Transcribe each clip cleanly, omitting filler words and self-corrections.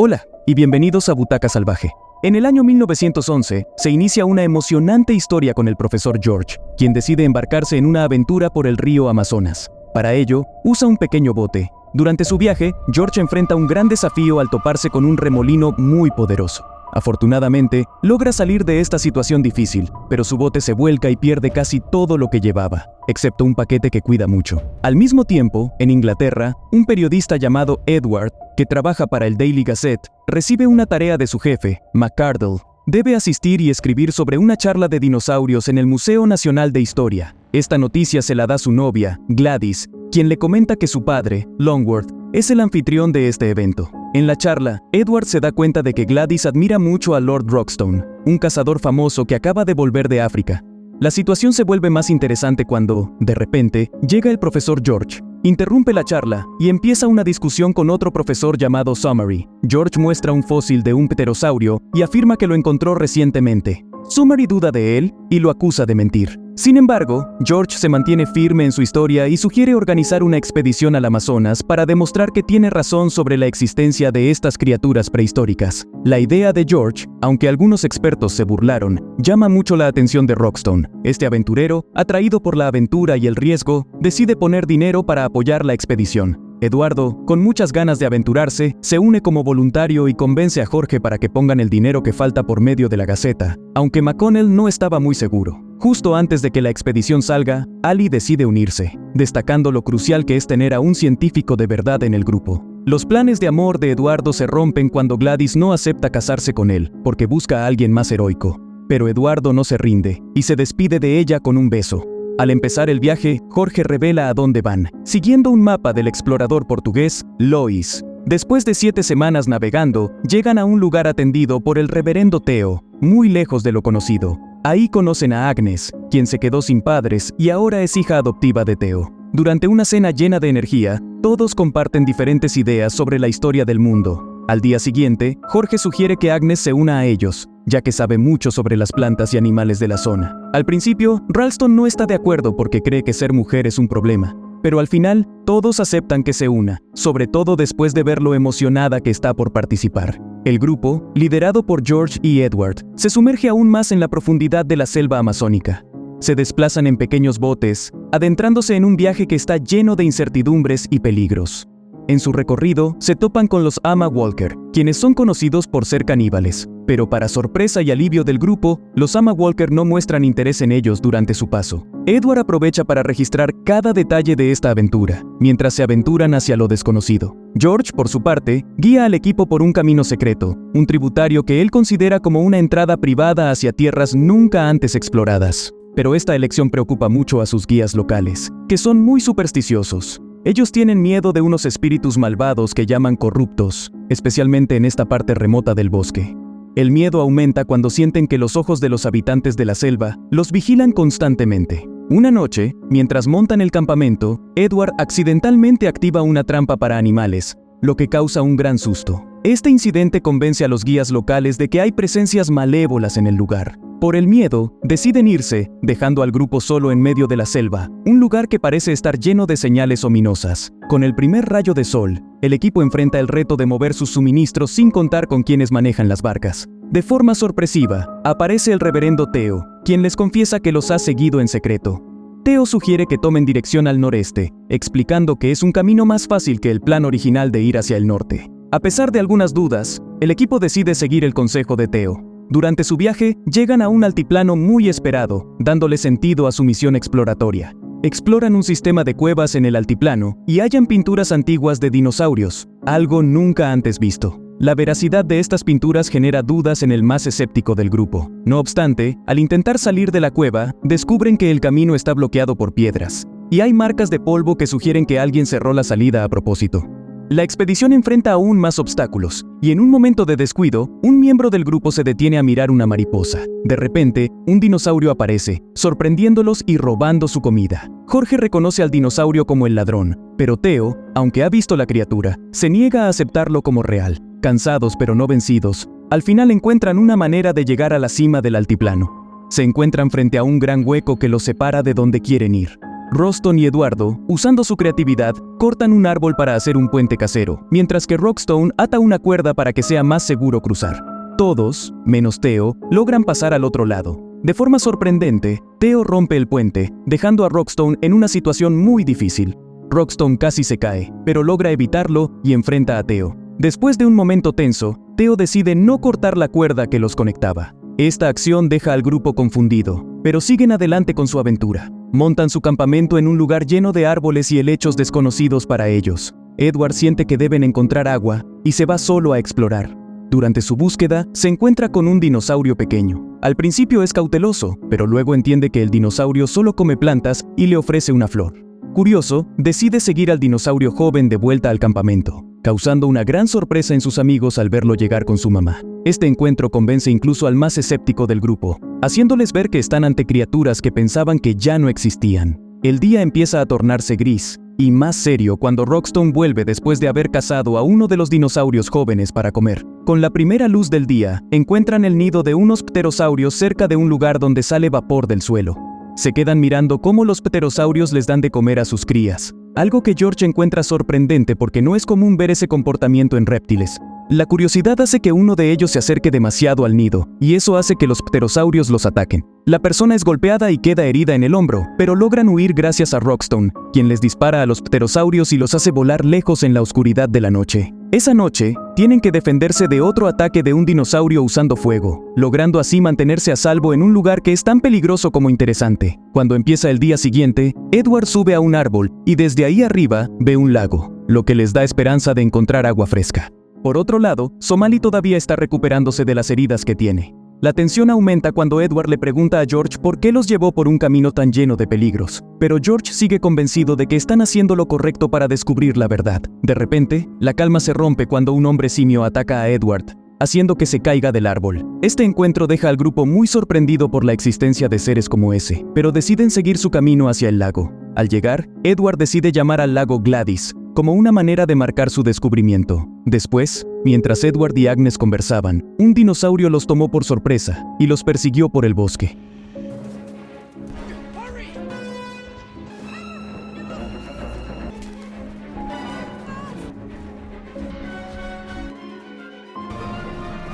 Hola, y bienvenidos a Butaca Salvaje. En el año 1911, se inicia una emocionante historia con el profesor George, quien decide embarcarse en una aventura por el río Amazonas. Para ello, usa un pequeño bote. Durante su viaje, George enfrenta un gran desafío al toparse con un remolino muy poderoso. Afortunadamente, logra salir de esta situación difícil, pero su bote se vuelca y pierde casi todo lo que llevaba, excepto un paquete que cuida mucho. Al mismo tiempo, en Inglaterra, un periodista llamado Edward, que trabaja para el Daily Gazette, recibe una tarea de su jefe, McArdle. Debe asistir y escribir sobre una charla de dinosaurios en el Museo Nacional de Historia. Esta noticia se la da su novia, Gladys, quien le comenta que su padre, Longworth, es el anfitrión de este evento. En la charla, Edward se da cuenta de que Gladys admira mucho a Lord Rockstone, un cazador famoso que acaba de volver de África. La situación se vuelve más interesante cuando, de repente, llega el profesor George. Interrumpe la charla y empieza una discusión con otro profesor llamado Summary. George muestra un fósil de un pterosaurio y afirma que lo encontró recientemente. Summary duda de él y lo acusa de mentir. Sin embargo, George se mantiene firme en su historia y sugiere organizar una expedición al Amazonas para demostrar que tiene razón sobre la existencia de estas criaturas prehistóricas. La idea de George, aunque algunos expertos se burlaron, llama mucho la atención de Rockstone. Este aventurero, atraído por la aventura y el riesgo, decide poner dinero para apoyar la expedición. Eduardo, con muchas ganas de aventurarse, se une como voluntario y convence a Jorge para que pongan el dinero que falta por medio de la Gaceta, aunque McConnell no estaba muy seguro. Justo antes de que la expedición salga, Ali decide unirse, destacando lo crucial que es tener a un científico de verdad en el grupo. Los planes de amor de Eduardo se rompen cuando Gladys no acepta casarse con él, porque busca a alguien más heroico. Pero Eduardo no se rinde, y se despide de ella con un beso. Al empezar el viaje, Jorge revela a dónde van, siguiendo un mapa del explorador portugués, Lois. Después de 7 semanas navegando, llegan a un lugar atendido por el reverendo Theo, muy lejos de lo conocido. Ahí conocen a Agnes, quien se quedó sin padres y ahora es hija adoptiva de Theo. Durante una cena llena de energía, todos comparten diferentes ideas sobre la historia del mundo. Al día siguiente, Jorge sugiere que Agnes se una a ellos, ya que sabe mucho sobre las plantas y animales de la zona. Al principio, Ralston no está de acuerdo porque cree que ser mujer es un problema, pero al final, todos aceptan que se una, sobre todo después de ver lo emocionada que está por participar. El grupo, liderado por George y Edward, se sumerge aún más en la profundidad de la selva amazónica. Se desplazan en pequeños botes, adentrándose en un viaje que está lleno de incertidumbres y peligros. En su recorrido, se topan con los Ama Walker, quienes son conocidos por ser caníbales. Pero para sorpresa y alivio del grupo, los Ama Walker no muestran interés en ellos durante su paso. Edward aprovecha para registrar cada detalle de esta aventura, mientras se aventuran hacia lo desconocido. George, por su parte, guía al equipo por un camino secreto, un tributario que él considera como una entrada privada hacia tierras nunca antes exploradas. Pero esta elección preocupa mucho a sus guías locales, que son muy supersticiosos. Ellos tienen miedo de unos espíritus malvados que llaman corruptos, especialmente en esta parte remota del bosque. El miedo aumenta cuando sienten que los ojos de los habitantes de la selva los vigilan constantemente. Una noche, mientras montan el campamento, Edward accidentalmente activa una trampa para animales, lo que causa un gran susto. Este incidente convence a los guías locales de que hay presencias malévolas en el lugar. Por el miedo, deciden irse, dejando al grupo solo en medio de la selva, un lugar que parece estar lleno de señales ominosas. Con el primer rayo de sol, el equipo enfrenta el reto de mover sus suministros sin contar con quienes manejan las barcas. De forma sorpresiva, aparece el reverendo Theo, quien les confiesa que los ha seguido en secreto. Theo sugiere que tomen dirección al noreste, explicando que es un camino más fácil que el plan original de ir hacia el norte. A pesar de algunas dudas, el equipo decide seguir el consejo de Theo. Durante su viaje, llegan a un altiplano muy esperado, dándole sentido a su misión exploratoria. Exploran un sistema de cuevas en el altiplano y hallan pinturas antiguas de dinosaurios, algo nunca antes visto. La veracidad de estas pinturas genera dudas en el más escéptico del grupo. No obstante, al intentar salir de la cueva, descubren que el camino está bloqueado por piedras, y hay marcas de polvo que sugieren que alguien cerró la salida a propósito. La expedición enfrenta aún más obstáculos, y en un momento de descuido, un miembro del grupo se detiene a mirar una mariposa. De repente, un dinosaurio aparece, sorprendiéndolos y robando su comida. Jorge reconoce al dinosaurio como el ladrón, pero Theo, aunque ha visto la criatura, se niega a aceptarlo como real. Cansados pero no vencidos, al final encuentran una manera de llegar a la cima del altiplano. Se encuentran frente a un gran hueco que los separa de donde quieren ir. Roston y Eduardo, usando su creatividad, cortan un árbol para hacer un puente casero, mientras que Rockstone ata una cuerda para que sea más seguro cruzar. Todos, menos Theo, logran pasar al otro lado. De forma sorprendente, Theo rompe el puente, dejando a Rockstone en una situación muy difícil. Rockstone casi se cae, pero logra evitarlo y enfrenta a Theo. Después de un momento tenso, Theo decide no cortar la cuerda que los conectaba. Esta acción deja al grupo confundido, pero siguen adelante con su aventura. Montan su campamento en un lugar lleno de árboles y helechos desconocidos para ellos. Edward siente que deben encontrar agua y se va solo a explorar. Durante su búsqueda, se encuentra con un dinosaurio pequeño. Al principio es cauteloso, pero luego entiende que el dinosaurio solo come plantas y le ofrece una flor. Curioso, decide seguir al dinosaurio joven de vuelta al campamento, causando una gran sorpresa en sus amigos al verlo llegar con su mamá. Este encuentro convence incluso al más escéptico del grupo, haciéndoles ver que están ante criaturas que pensaban que ya no existían. El día empieza a tornarse gris y más serio cuando Rockstone vuelve después de haber cazado a uno de los dinosaurios jóvenes para comer. Con la primera luz del día, encuentran el nido de unos pterosaurios cerca de un lugar donde sale vapor del suelo. Se quedan mirando cómo los pterosaurios les dan de comer a sus crías, algo que George encuentra sorprendente porque no es común ver ese comportamiento en reptiles. La curiosidad hace que uno de ellos se acerque demasiado al nido, y eso hace que los pterosaurios los ataquen. La persona es golpeada y queda herida en el hombro, pero logran huir gracias a Rockstone, quien les dispara a los pterosaurios y los hace volar lejos en la oscuridad de la noche. Esa noche, tienen que defenderse de otro ataque de un dinosaurio usando fuego, logrando así mantenerse a salvo en un lugar que es tan peligroso como interesante. Cuando empieza el día siguiente, Edward sube a un árbol y desde ahí arriba ve un lago, lo que les da esperanza de encontrar agua fresca. Por otro lado, Somali todavía está recuperándose de las heridas que tiene. La tensión aumenta cuando Edward le pregunta a George por qué los llevó por un camino tan lleno de peligros. Pero George sigue convencido de que están haciendo lo correcto para descubrir la verdad. De repente, la calma se rompe cuando un hombre simio ataca a Edward, haciendo que se caiga del árbol. Este encuentro deja al grupo muy sorprendido por la existencia de seres como ese, pero deciden seguir su camino hacia el lago. Al llegar, Edward decide llamar al lago Gladys, como una manera de marcar su descubrimiento. Después, mientras Edward y Agnes conversaban, un dinosaurio los tomó por sorpresa y los persiguió por el bosque.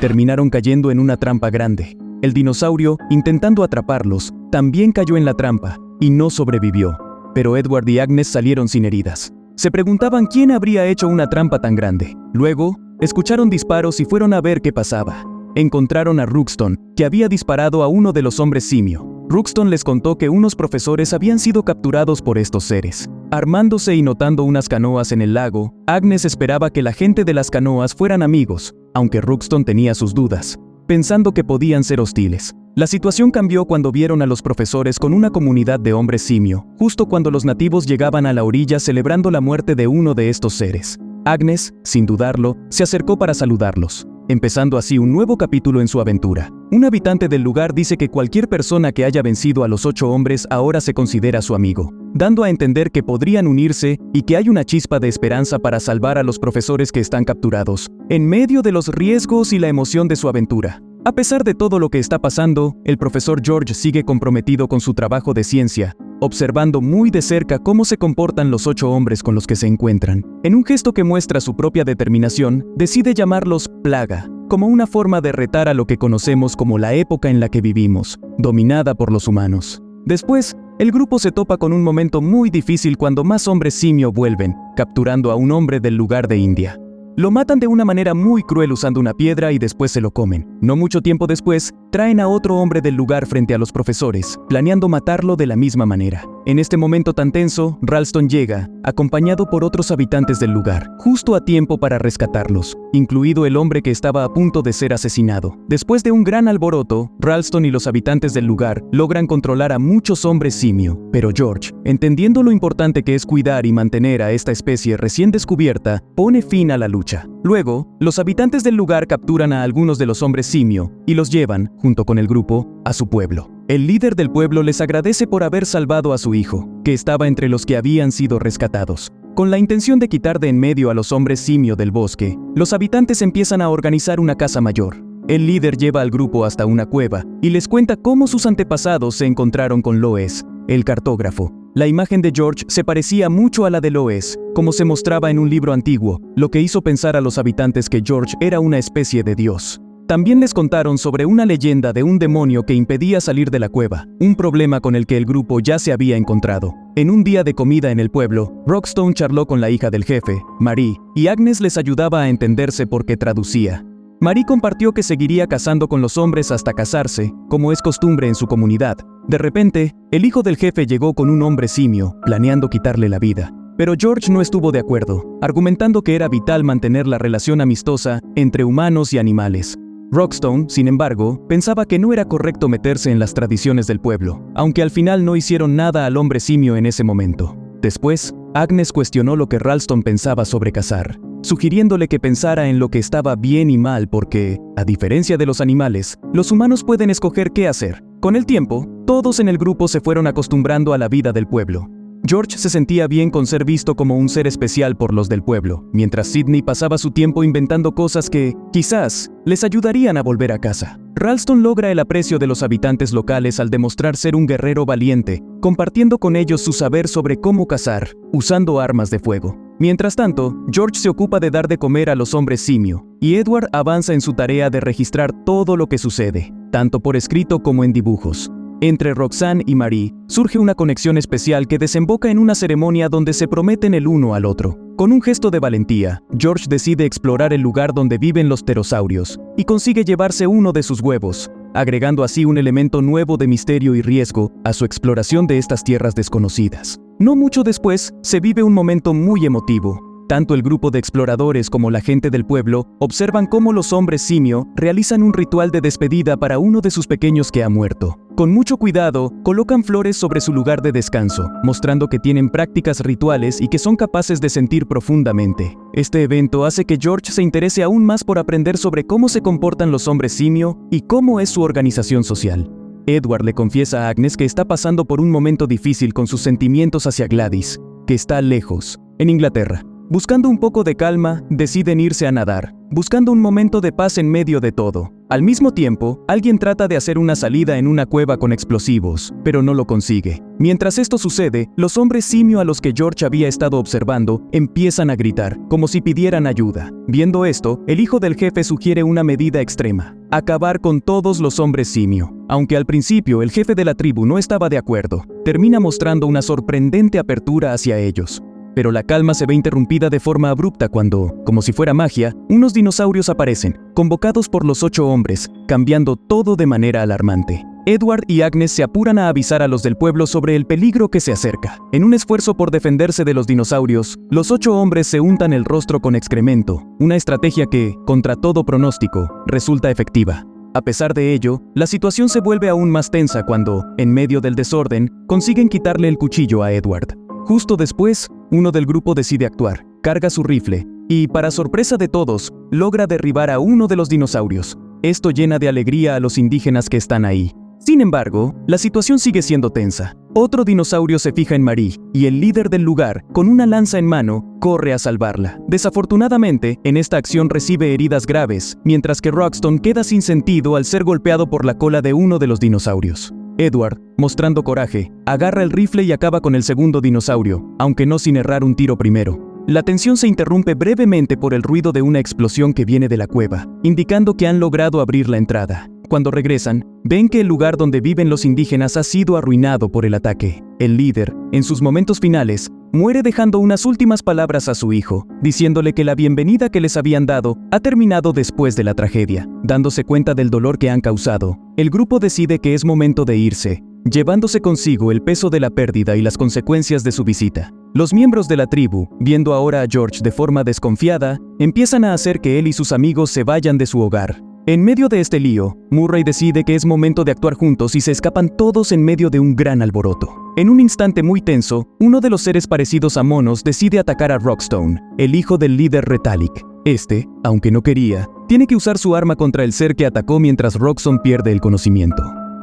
Terminaron cayendo en una trampa grande. El dinosaurio, intentando atraparlos, también cayó en la trampa y no sobrevivió. Pero Edward y Agnes salieron sin heridas. Se preguntaban quién habría hecho una trampa tan grande. Luego, escucharon disparos y fueron a ver qué pasaba. Encontraron a Rookstone, que había disparado a uno de los hombres simio. Rookstone les contó que unos profesores habían sido capturados por estos seres. Armándose y notando unas canoas en el lago, Agnes esperaba que la gente de las canoas fueran amigos, aunque Rookstone tenía sus dudas, pensando que podían ser hostiles. La situación cambió cuando vieron a los profesores con una comunidad de hombres simio, justo cuando los nativos llegaban a la orilla celebrando la muerte de uno de estos seres. Agnes, sin dudarlo, se acercó para saludarlos, empezando así un nuevo capítulo en su aventura. Un habitante del lugar dice que cualquier persona que haya vencido a los 8 hombres ahora se considera su amigo, dando a entender que podrían unirse y que hay una chispa de esperanza para salvar a los profesores que están capturados, en medio de los riesgos y la emoción de su aventura. A pesar de todo lo que está pasando, el profesor George sigue comprometido con su trabajo de ciencia, observando muy de cerca cómo se comportan los 8 hombres con los que se encuentran. En un gesto que muestra su propia determinación, decide llamarlos plaga, como una forma de retar a lo que conocemos como la época en la que vivimos, dominada por los humanos. Después, el grupo se topa con un momento muy difícil cuando más hombres simio vuelven, capturando a un hombre del lugar de India. Lo matan de una manera muy cruel usando una piedra y después se lo comen. No mucho tiempo después, traen a otro hombre del lugar frente a los profesores, planeando matarlo de la misma manera. En este momento tan tenso, Ralston llega, acompañado por otros habitantes del lugar, justo a tiempo para rescatarlos, incluido el hombre que estaba a punto de ser asesinado. Después de un gran alboroto, Ralston y los habitantes del lugar logran controlar a muchos hombres simio, pero George, entendiendo lo importante que es cuidar y mantener a esta especie recién descubierta, pone fin a la lucha. Luego, los habitantes del lugar capturan a algunos de los hombres simio y los llevan, junto con el grupo, a su pueblo. El líder del pueblo les agradece por haber salvado a su hijo, que estaba entre los que habían sido rescatados. Con la intención de quitar de en medio a los hombres simio del bosque, los habitantes empiezan a organizar una caza mayor. El líder lleva al grupo hasta una cueva y les cuenta cómo sus antepasados se encontraron con Loes, el cartógrafo, La imagen de George se parecía mucho a la de Lois, como se mostraba en un libro antiguo, lo que hizo pensar a los habitantes que George era una especie de dios. También les contaron sobre una leyenda de un demonio que impedía salir de la cueva, un problema con el que el grupo ya se había encontrado. En un día de comida en el pueblo, Rockstone charló con la hija del jefe, Marie, y Agnes les ayudaba a entenderse porque traducía. Marie compartió que seguiría cazando con los hombres hasta casarse, como es costumbre en su comunidad. De repente, el hijo del jefe llegó con un hombre simio, planeando quitarle la vida. Pero George no estuvo de acuerdo, argumentando que era vital mantener la relación amistosa entre humanos y animales. Rockstone, sin embargo, pensaba que no era correcto meterse en las tradiciones del pueblo, aunque al final no hicieron nada al hombre simio en ese momento. Después, Agnes cuestionó lo que Ralston pensaba sobre cazar, sugiriéndole que pensara en lo que estaba bien y mal porque, a diferencia de los animales, los humanos pueden escoger qué hacer. Con el tiempo, todos en el grupo se fueron acostumbrando a la vida del pueblo. George se sentía bien con ser visto como un ser especial por los del pueblo, mientras Sidney pasaba su tiempo inventando cosas que, quizás, les ayudarían a volver a casa. Ralston logra el aprecio de los habitantes locales al demostrar ser un guerrero valiente, compartiendo con ellos su saber sobre cómo cazar, usando armas de fuego. Mientras tanto, George se ocupa de dar de comer a los hombres simio, y Edward avanza en su tarea de registrar todo lo que sucede, tanto por escrito como en dibujos. Entre Roxanne y Marie, surge una conexión especial que desemboca en una ceremonia donde se prometen el uno al otro. Con un gesto de valentía, George decide explorar el lugar donde viven los pterosaurios, y consigue llevarse uno de sus huevos, agregando así un elemento nuevo de misterio y riesgo a su exploración de estas tierras desconocidas. No mucho después, se vive un momento muy emotivo. Tanto el grupo de exploradores como la gente del pueblo observan cómo los hombres simio realizan un ritual de despedida para uno de sus pequeños que ha muerto. Con mucho cuidado, colocan flores sobre su lugar de descanso, mostrando que tienen prácticas rituales y que son capaces de sentir profundamente. Este evento hace que George se interese aún más por aprender sobre cómo se comportan los hombres simio y cómo es su organización social. Edward le confiesa a Agnes que está pasando por un momento difícil con sus sentimientos hacia Gladys, que está lejos, en Inglaterra. Buscando un poco de calma, deciden irse a nadar, buscando un momento de paz en medio de todo. Al mismo tiempo, alguien trata de hacer una salida en una cueva con explosivos, pero no lo consigue. Mientras esto sucede, los hombres simio a los que George había estado observando empiezan a gritar, como si pidieran ayuda. Viendo esto, el hijo del jefe sugiere una medida extrema: acabar con todos los hombres simio. Aunque al principio el jefe de la tribu no estaba de acuerdo, termina mostrando una sorprendente apertura hacia ellos. Pero la calma se ve interrumpida de forma abrupta cuando, como si fuera magia, unos dinosaurios aparecen, convocados por los 8 hombres, cambiando todo de manera alarmante. Edward y Agnes se apuran a avisar a los del pueblo sobre el peligro que se acerca. En un esfuerzo por defenderse de los dinosaurios, los 8 hombres se untan el rostro con excremento, una estrategia que, contra todo pronóstico, resulta efectiva. A pesar de ello, la situación se vuelve aún más tensa cuando, en medio del desorden, consiguen quitarle el cuchillo a Edward. Justo después, uno del grupo decide actuar, carga su rifle y, para sorpresa de todos, logra derribar a uno de los dinosaurios. Esto llena de alegría a los indígenas que están ahí. Sin embargo, la situación sigue siendo tensa. Otro dinosaurio se fija en Marie, y el líder del lugar, con una lanza en mano, corre a salvarla. Desafortunadamente, en esta acción recibe heridas graves, mientras que Rockstone queda sin sentido al ser golpeado por la cola de uno de los dinosaurios. Edward, mostrando coraje, agarra el rifle y acaba con el segundo dinosaurio, aunque no sin errar un tiro primero. La tensión se interrumpe brevemente por el ruido de una explosión que viene de la cueva, indicando que han logrado abrir la entrada. Cuando regresan, ven que el lugar donde viven los indígenas ha sido arruinado por el ataque. El líder, en sus momentos finales, muere dejando unas últimas palabras a su hijo, diciéndole que la bienvenida que les habían dado ha terminado después de la tragedia. Dándose cuenta del dolor que han causado, el grupo decide que es momento de irse, llevándose consigo el peso de la pérdida y las consecuencias de su visita. Los miembros de la tribu, viendo ahora a George de forma desconfiada, empiezan a hacer que él y sus amigos se vayan de su hogar. En medio de este lío, Murray decide que es momento de actuar juntos y se escapan todos en medio de un gran alboroto. En un instante muy tenso, uno de los seres parecidos a monos decide atacar a Rockstone, el hijo del líder Retalic. Este, aunque no quería, tiene que usar su arma contra el ser que atacó mientras Roxxon pierde el conocimiento.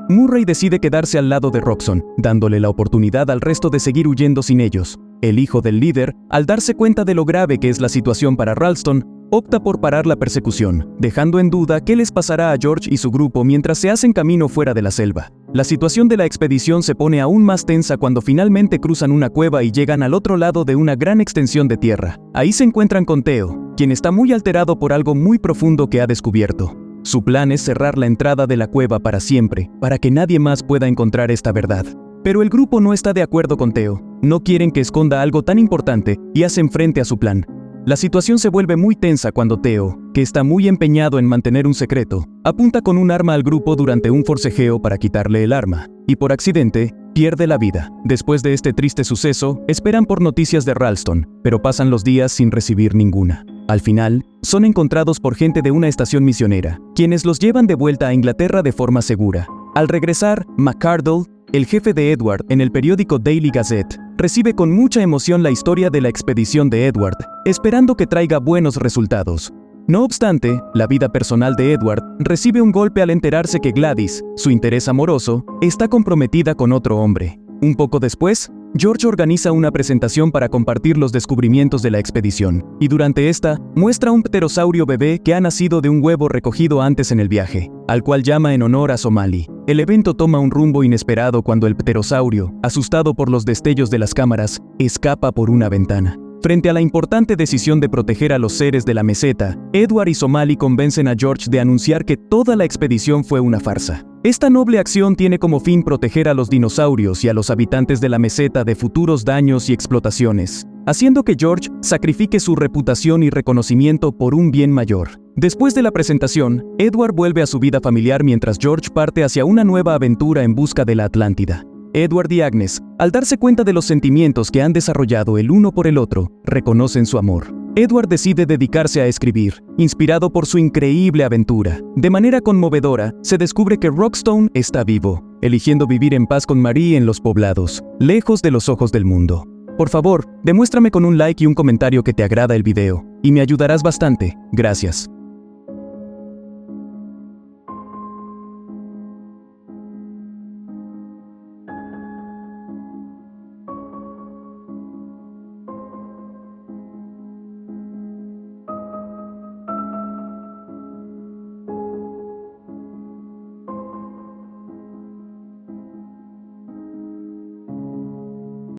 Murray decide quedarse al lado de Roxxon, dándole la oportunidad al resto de seguir huyendo sin ellos. El hijo del líder, al darse cuenta de lo grave que es la situación para Ralston, opta por parar la persecución, dejando en duda qué les pasará a George y su grupo mientras se hacen camino fuera de la selva. La situación de la expedición se pone aún más tensa cuando finalmente cruzan una cueva y llegan al otro lado de una gran extensión de tierra. Ahí se encuentran con Theo, quien está muy alterado por algo muy profundo que ha descubierto. Su plan es cerrar la entrada de la cueva para siempre, para que nadie más pueda encontrar esta verdad. Pero el grupo no está de acuerdo con Theo, no quieren que esconda algo tan importante y hacen frente a su plan. La situación se vuelve muy tensa cuando Theo, que está muy empeñado en mantener un secreto, apunta con un arma al grupo durante un forcejeo para quitarle el arma, y por accidente, pierde la vida. Después de este triste suceso, esperan por noticias de Ralston, pero pasan los días sin recibir ninguna. Al final, son encontrados por gente de una estación misionera, quienes los llevan de vuelta a Inglaterra de forma segura. Al regresar, McCardle, el jefe de Edward en el periódico Daily Gazette, recibe con mucha emoción la historia de la expedición de Edward, esperando que traiga buenos resultados. No obstante, la vida personal de Edward recibe un golpe al enterarse que Gladys, su interés amoroso, está comprometida con otro hombre. Un poco después, George organiza una presentación para compartir los descubrimientos de la expedición, y durante esta, muestra un pterosaurio bebé que ha nacido de un huevo recogido antes en el viaje, al cual llama en honor a Somali. El evento toma un rumbo inesperado cuando el pterosaurio, asustado por los destellos de las cámaras, escapa por una ventana. Frente a la importante decisión de proteger a los seres de la meseta, Edward y Somali convencen a George de anunciar que toda la expedición fue una farsa. Esta noble acción tiene como fin proteger a los dinosaurios y a los habitantes de la meseta de futuros daños y explotaciones, haciendo que George sacrifique su reputación y reconocimiento por un bien mayor. Después de la presentación, Edward vuelve a su vida familiar mientras George parte hacia una nueva aventura en busca de la Atlántida. Edward y Agnes, al darse cuenta de los sentimientos que han desarrollado el uno por el otro, reconocen su amor. Edward decide dedicarse a escribir, inspirado por su increíble aventura. De manera conmovedora, se descubre que Rockstone está vivo, eligiendo vivir en paz con Marie en los poblados, lejos de los ojos del mundo. Por favor, demuéstrame con un like y un comentario que te agrada el video, y me ayudarás bastante. Gracias.